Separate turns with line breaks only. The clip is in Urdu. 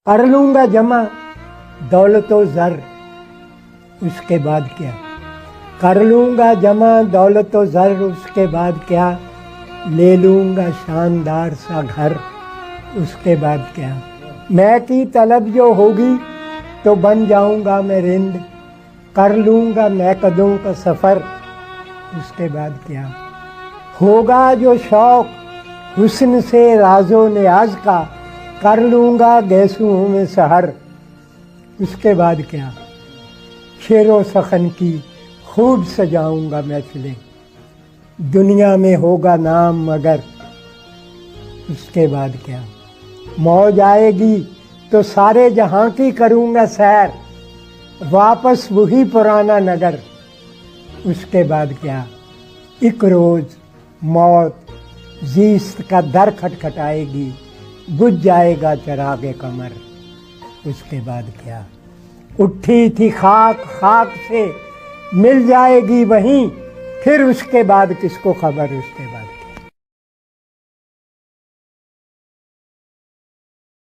کر لوں گا جمع دولت و زر، اس کے بعد کیا؟ کر لوں گا جمع دولت و زر، اس کے بعد کیا؟ لے لوں گا شاندار سا گھر، اس کے بعد کیا؟ میں کی طلب جو ہوگی تو بن جاؤں گا میں رند، کر لوں گا میں قدوں کا سفر، اس کے بعد کیا؟ ہوگا جو شوق حسن سے راز و نیاز کا، کر لوں گا گیسوں میں سحر، اس کے بعد کیا؟ شعر و سخن کی خوب سجاؤں گا محفلیں، دنیا میں ہوگا نام مگر، اس کے بعد کیا؟ موج آئے گی تو سارے جہاں کی کروں گا سیر، واپس وہی پرانا نگر، اس کے بعد کیا؟ ایک روز موت زیست کا در کھٹکھٹائے گی، بجھ جائے گا چراغ قمر، اس کے بعد کیا؟ اٹھی تھی خاک خاک سے مل جائے گی وہیں، پھر اس کے بعد کس کو خبر، اس کے بعد